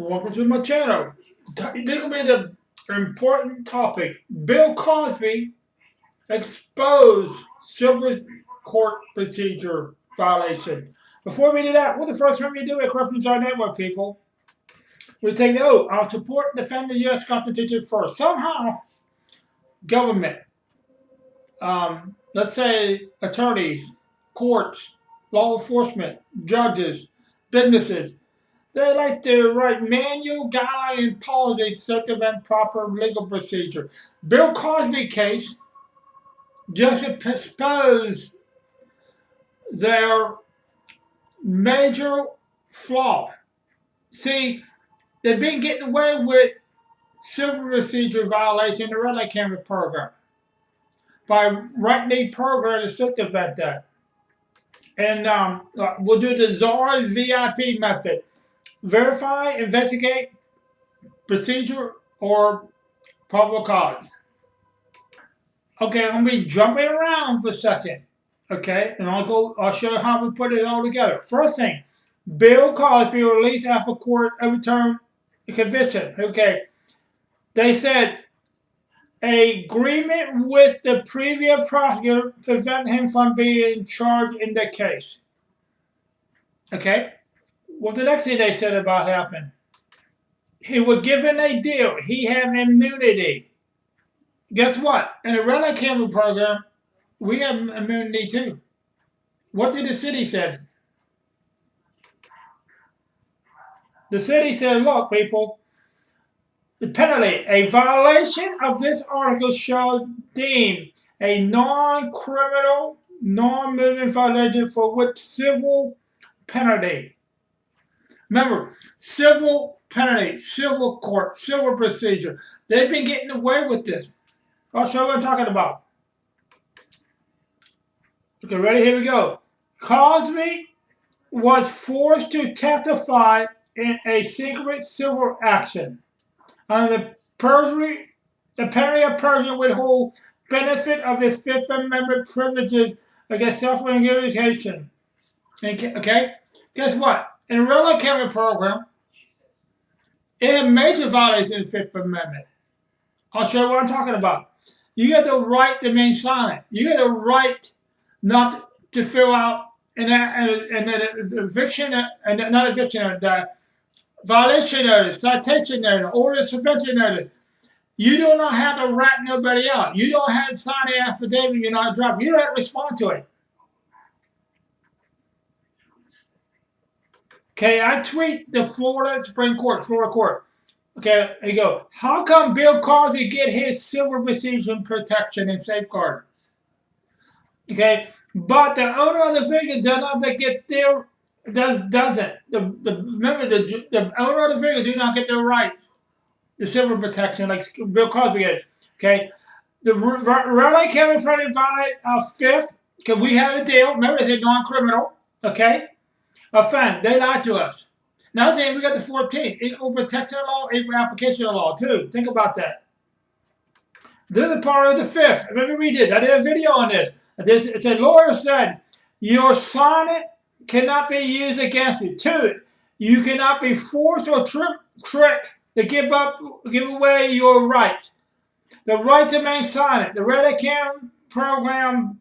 Welcome to my channel. This will be the important topic. Bill Cosby exposed civil court procedure violation. Before we do that, what's the first thing we do at Corrections Our Network, people? We take the oath. I'll support and defend the U.S. Constitution first. Somehow, government, let's say attorneys, courts, law enforcement, judges, businesses, they like to write manual guideline and policy to circumvent proper legal procedure. Bill Cosby case just exposed their major flaw. See, they've been getting away with civil procedure violation in the red light camera program by writing a program to circumvent that. And we'll do the CZAR VIP method. Verify, investigate, procedure, or probable cause. Okay, I'm gonna be jumping around for a second. Okay, and I'll show you how we put it all together. First thing, Bill Cosby released after court overturned the conviction. Okay, they said agreement with the previous prosecutor prevent him from being charged in the case. Okay, what the next thing they said about happened? He was given a deal. He had immunity. Guess what? In the red light camera program, we have immunity too. What did the city say? The city said, look, people, the penalty, a violation of this article shall deem a non-criminal, non-moving violation for which civil penalty. Remember, civil penalty, civil court, civil procedure. They've been getting away with this. I'll show you what I'm talking about. Okay, ready? Here we go. Cosby was forced to testify in a secret civil action. Under the penalty of perjury would hold benefit of his Fifth Amendment privileges against self-regulation. Okay? Guess what? In the real life camera program, it had major violations of the Fifth Amendment. I'll show you what I'm talking about. You got the right to remain silent. You got the right not to fill out the eviction, not eviction, the violation notice, citation notice, order of suspension notice. You do not have to rat nobody out. You don't have to sign the affidavit. You're not dropped. You don't have to respond to it. Okay, I tweet the Florida Supreme Court, Florida Court. Okay, there you go. How come Bill Cosby get his civil procedure protection and safeguard? Okay, but the owner of the vehicle does not get their doesn't. Remember the owner of the vehicle do not get their rights, the civil protection like Bill Cosby did. Okay, the Raleigh County Attorney violate fifth because we have a deal. Remember, it's a non-criminal. Okay, offense. They lied to us. Another thing, we got the 14th, equal protection law, equal application law, too. Think about that. This is part of the 5th. Remember we did. I did a video on this. It's a lawyer said, your sonnet cannot be used against you. 2, you cannot be forced or tricked to give away your rights. The right to remain silent. The Red Account program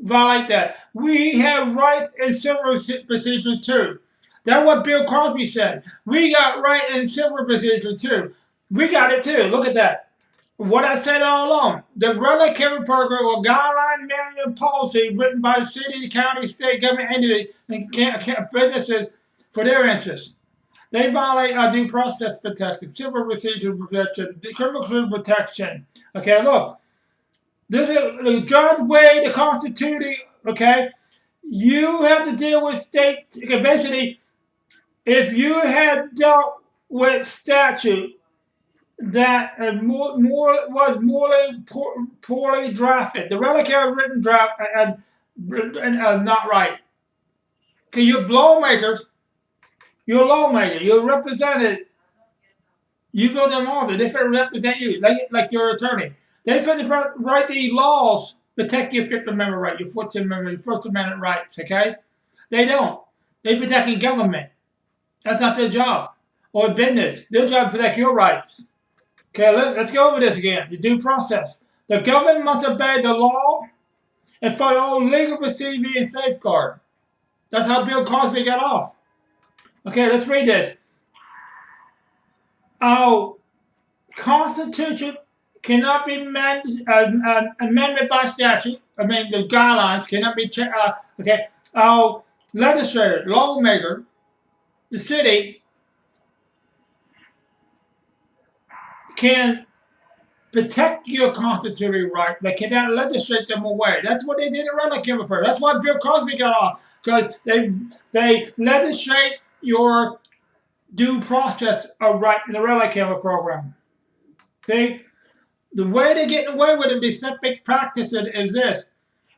violate that. We have rights in civil procedure, too. That's what Bill Cosby said. We got right in civil procedure too. We got it too. Look at that. What I said all along. The Red Camera Program or guideline manual policy written by the city, county, state government entities and businesses for their interests. They violate our due process protection, civil procedure protection, criminal protection. Okay, look. This is the Judge Wade, the Constitution. Okay, you have to deal with state. Okay, basically. If you had dealt with statute that was morally poorly drafted, the reliquary written draft and not right. Okay, you're lawmakers, you're represented, you feel them office, they feel represent you, like your attorney. They feel to write the laws, protect your Fifth Amendment right, your 14th Amendment, your First Amendment rights, okay? They don't. They protect the government. That's not their job or business. Their job is to protect your rights. Okay, let's go over this again. The due process. The government must obey the law and follow all legal procedure and safeguard. That's how Bill Cosby got off. Okay, let's read this. Our Constitution cannot be amended by statute. I mean, the guidelines cannot be changed. Okay, our legislator, lawmaker, the city can protect your constitutional right, but cannot legislate them away. That's what they did in Red Light Camera Program. That's why Bill Cosby got off, because they legislate your due process of right in the Red Light Camera Program. The way they're getting away with it, these epic practices, is this.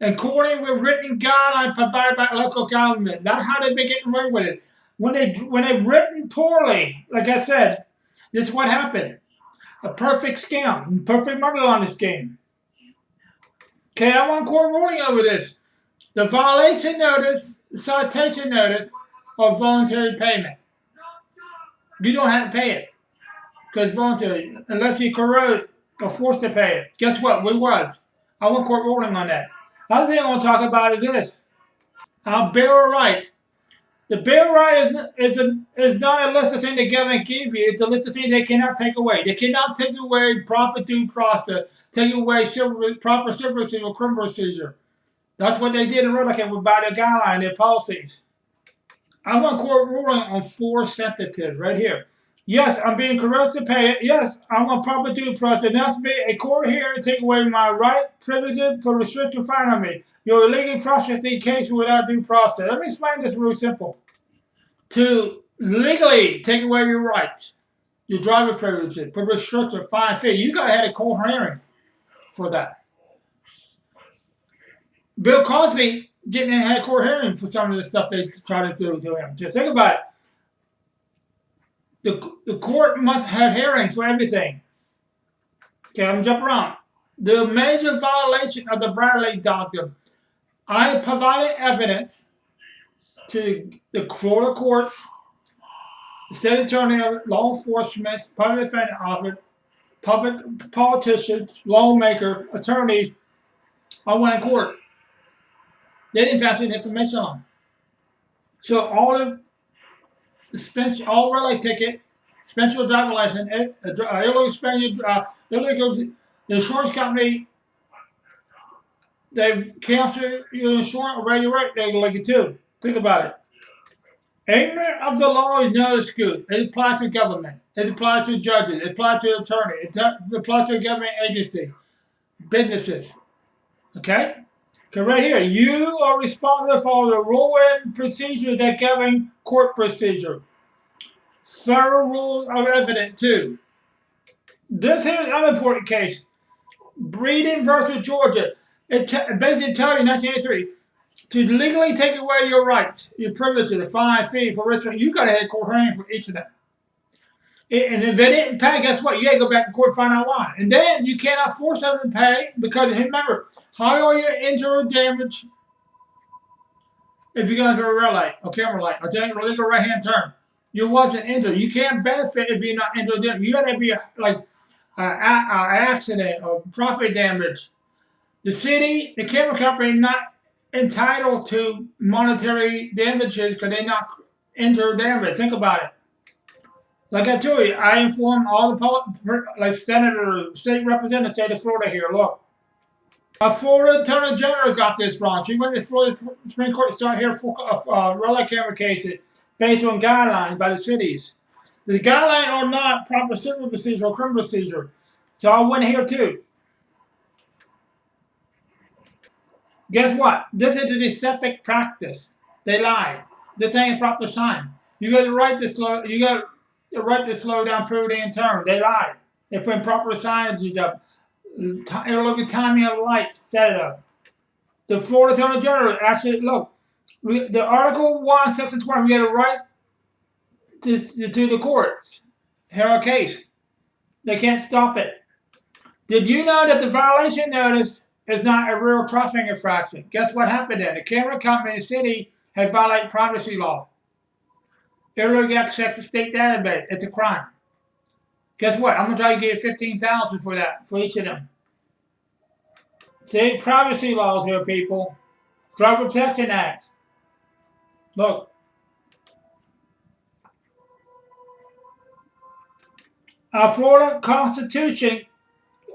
According with written guidelines provided by local government. That's how they've been getting away with it. When they've written poorly, like I said, this is what happened. A perfect scam, perfect money laundering scheme. Okay, I want court ruling over this. The violation notice, the citation notice, or voluntary payment. You don't have to pay it because it's voluntary, unless you corrode or forced to pay it. Guess what? We was. I want court ruling on that. Other thing I want to talk about is this. Our Bill of Rights. The Bill of Rights is not a list of things the government gives you. It's a list of things they cannot take away. They cannot take away proper due process, take away proper civil procedure or criminal procedure. That's what they did in Red Light by their guideline, their policies. I want court ruling on 4 sentences right here. Yes, I'm being coerced to pay it. Yes, I want proper due process. That's be a court hearing to take away my right, privileges, for restricted fine on me. Your illegal processing case without due process. Let me explain this real simple. To legally take away your rights, your driver privileges, for restricted fine fee, you gotta have a court hearing for that. Bill Cosby didn't have a court hearing for some of the stuff they tried to do to him. Just think about it. The court must have hearings for everything. Okay, I'm gonna jump around. The major violation of the Bradley Doctrine. I provided evidence to the Florida courts, the state attorney, law enforcement, public defender office, public politicians, lawmakers, attorneys. I went in court. They didn't pass any information on. So all of the all red light ticket, special driver license, illegal, the insurance company, they cancel your insurance or your right, they like it too. Think about it. Ignorance of the law is no excuse. It applies to government. It applies to judges. It applies to attorney. It applies to a government agency, businesses. Okay? Because right here, you are responsible for the rule and procedure that govern court procedure. Federal rules are evident too. This here is another important case. Breeden versus Georgia. It basically tells you in 1983 to legally take away your rights, your privileges, the fine fee for restaurant. You got to have a court hearing for each of them. And if they didn't pay, guess what? You got to go back to court and find out why. And then you cannot force them to pay because remember, how are you injured or damaged if you go through a red light or camera light or take a illegal right hand turn? You wasn't injured. You can't benefit if you're not injured. You got to be like an accident or property damage. The city, the camera company, not entitled to monetary damages because they're not injured or damaged. Think about it. Like I told you, I informed all the like senators, state representatives, state of Florida here. Look, a Florida Attorney General got this wrong. She went to Florida Supreme Court to start here for red light camera cases based on guidelines by the cities. The guidelines are not proper civil procedure or criminal procedure. So I went here too. Guess what? This is a deceptive practice. They lied. This ain't a proper sign. You got the right to slow. You got the right to slow down period and term. They lied. They put in proper signage up. Look at timing of the lights. Set it up. The Florida Attorney General actually look. The Article 1, Section 20. We got a right to the courts. Hear our case. They can't stop it. Did you know that the violation notice is not a real traffic infraction? Guess what happened then? The camera company in the city had violated privacy law. illegal access to state database. It's a crime. Guess what? I'm gonna try to get $15,000 for that, for each of them. See, privacy laws here, people. Drug Protection Act. Look. Our Florida Constitution,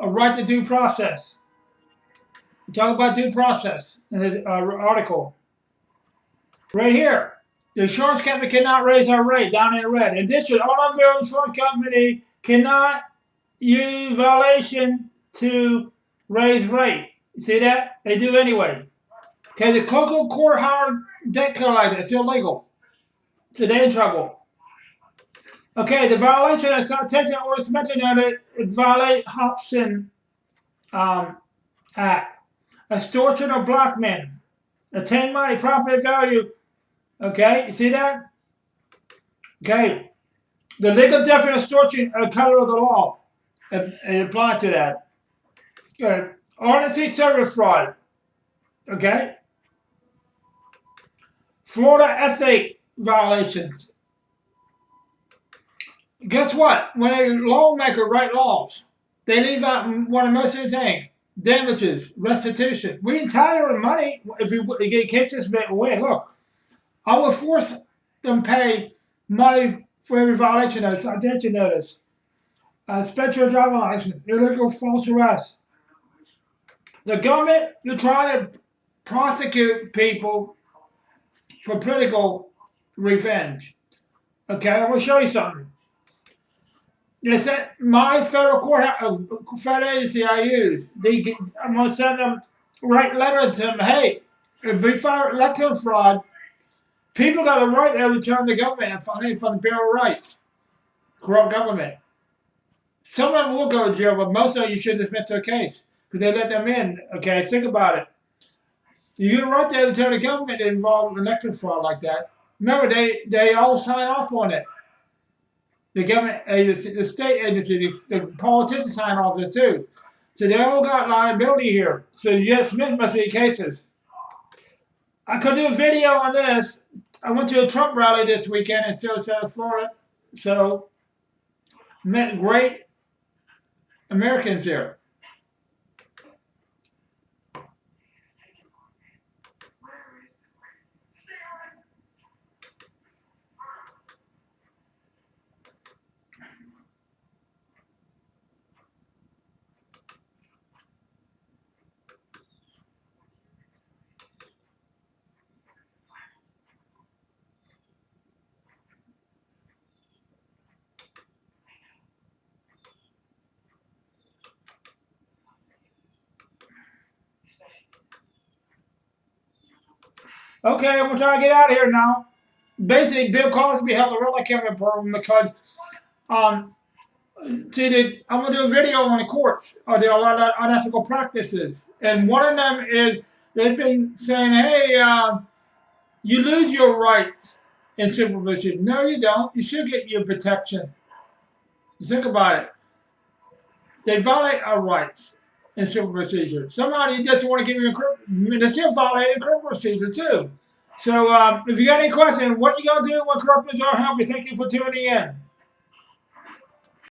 a right to due process. We talk about due process in the article. Right here. The insurance company cannot raise our rate down in red. In addition, automobile insurance company cannot use violation to raise rate. You see that? They do anyway. Okay, the local court hired debt collector. It's illegal. So they're in trouble. Okay, the violation of citation or it's mentioned that it violates Hobson Act. Extortion or blackmail. Attain money, property value. Okay, you see that? Okay. The legal definition of extortion are color of the law. It applies to that. Okay. Honesty service fraud. Okay. Florida ethic violations. Guess what? When a lawmaker write laws, they leave out one of the most important things. Damages, restitution. We entire money if we get cases away. Look, I will force them pay money for every violation notice, citation notice, special driving license, illegal false arrest. The government, they're trying to prosecute people for political revenge. Okay, I'm going to show you something. They said my federal court, federal agency I use, I'm going to send them, write letter to them, hey, if we find electoral fraud, people got the right to overturn the government and find from the Bill of Rights. Corrupt government. Some of them will go to jail, but most of them you should dismiss their case because they let them in. Okay, think about it. You get a right to overturn the government involved in electoral fraud like that. Remember, they all sign off on it. The government agency, the state agency, the politicians sign off this too. So they all got liability here. So you dismiss most of the cases. I could do a video on this. I went to a Trump rally this weekend in Sarasota, Florida. So, met great Americans there. Okay, I'm gonna try to get out of here now. Basically, Bill Cosby helped the real camera program because I'm gonna do a video on the courts. There are a lot of unethical practices, and one of them is they've been saying, "Hey, you lose your rights in supervision." No, you don't. You should get your protection. Think about it. They violate our rights in civil procedure. Somebody doesn't want to give you they're still violating criminal procedure too. So if you got any questions, what you gonna do when corruptors are help you? Thank you for tuning in.